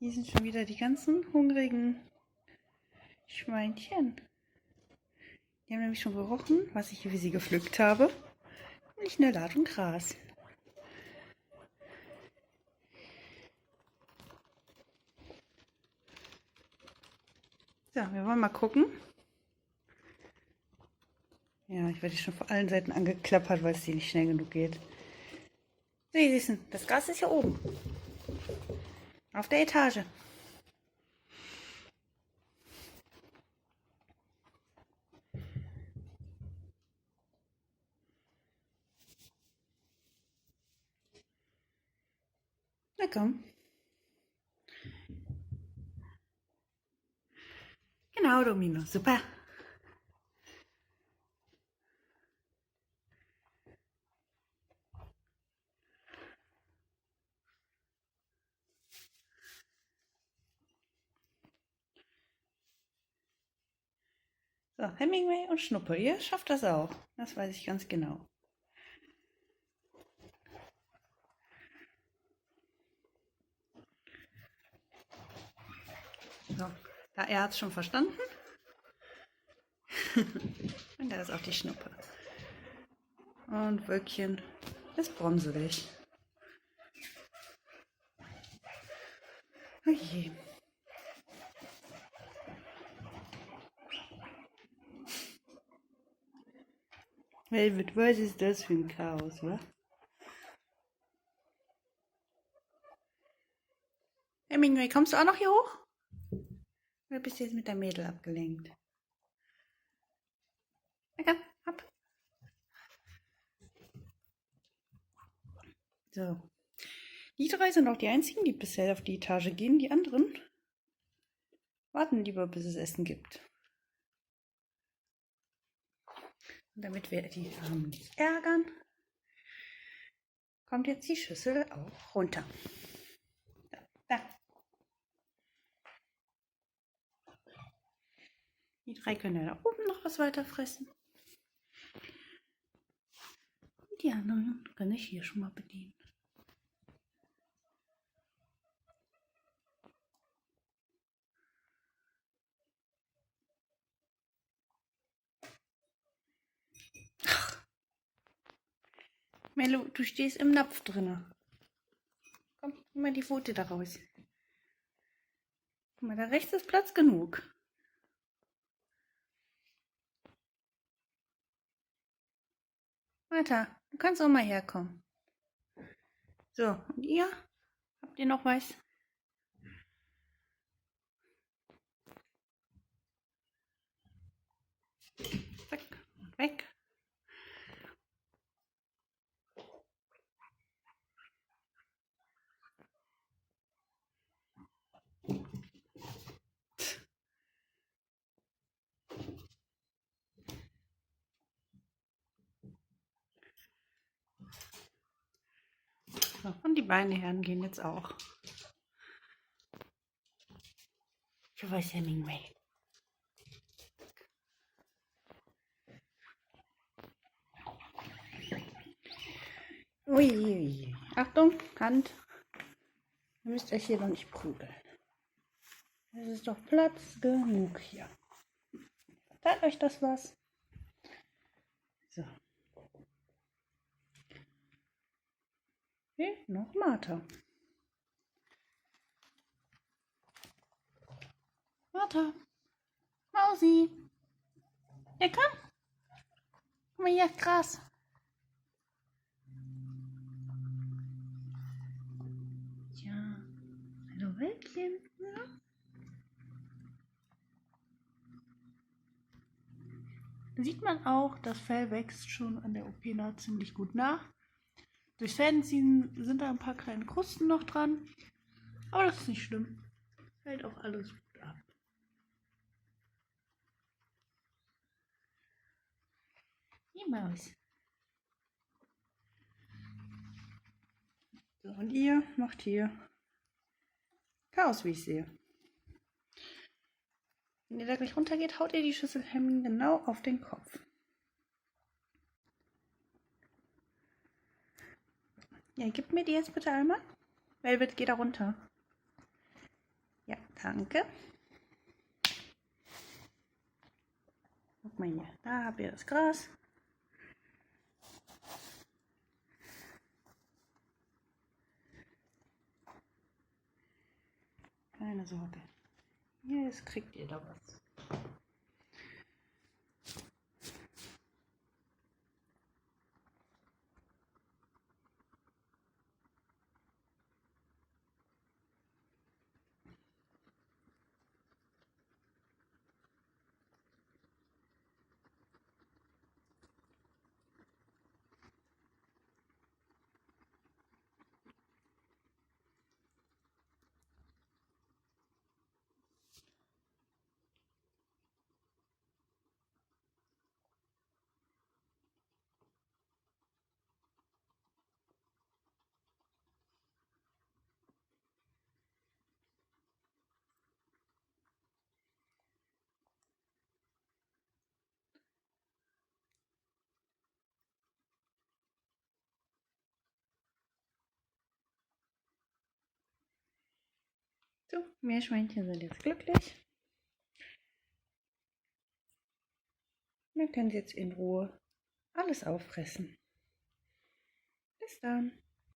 Hier sind schon wieder die ganzen hungrigen Schweinchen. Die haben nämlich schon gerochen, was ich hier für sie gepflückt habe. Nämlich eine Ladung Gras. So, wir wollen mal gucken. Ja, ich werde schon von allen Seiten angeklappert, weil es hier nicht schnell genug geht. So, ihr Süßen, das Gras ist hier oben. Auf der Etage. Na komm. Genau, Domino. Super. So, Hemingway und Schnuppe, ihr schafft das auch. Das weiß ich ganz genau. So, er hat es schon verstanden. Und da ist auch die Schnuppe. Und Wölkchen ist bronzelig. Oh je. Velvet, was ist das für ein Chaos, wa? Hemingway, kommst du auch noch hier hoch? Oder bist du jetzt mit der Mädel abgelenkt? Na komm, ab. So. Die drei sind auch die einzigen, die bisher auf die Etage gehen. Die anderen warten lieber, bis es Essen gibt. Und damit wir die Armen nicht ärgern, kommt jetzt die Schüssel auch runter. Da. Die drei können ja da oben noch was weiter fressen. Und die anderen kann ich hier schon mal bedienen. Ach. Mello, du stehst im Napf drinne. Komm, nimm mal die Pfote da raus. Guck mal, da rechts ist Platz genug. Martha, du kannst auch mal herkommen. So, und ihr? Habt ihr noch was? Zack und weg. So, und die beiden Herren gehen jetzt auch. Für was, Hemingway? Ui, ui. Achtung, Hand. Ihr müsst euch hier doch nicht prügeln. Es ist doch Platz genug hier. Teilt euch das was? So. Okay, noch Martha. Martha. Mausi. Ja, komm. Guck mal hier, Gras. Tja. Hallo, Wölkchen. Ja. Da sieht man auch, das Fell wächst schon an der OP ziemlich gut nach. Durchs Fädenziehen sind da ein paar kleine Krusten noch dran. Aber das ist nicht schlimm. Hält auch alles gut ab. Die Maus. So, und ihr macht hier Chaos, wie ich sehe. Wenn ihr da gleich runtergeht, haut ihr die Schüssel Hemming genau auf den Kopf. Ja, gib mir die jetzt bitte einmal. Velvet, geh da runter. Ja, danke. Guck mal hier, da habt ihr das Gras. Keine Sorge. Jetzt kriegt ihr da was. So, Meerschweinchen sind jetzt glücklich. Dann können sie jetzt in Ruhe alles auffressen. Bis dann.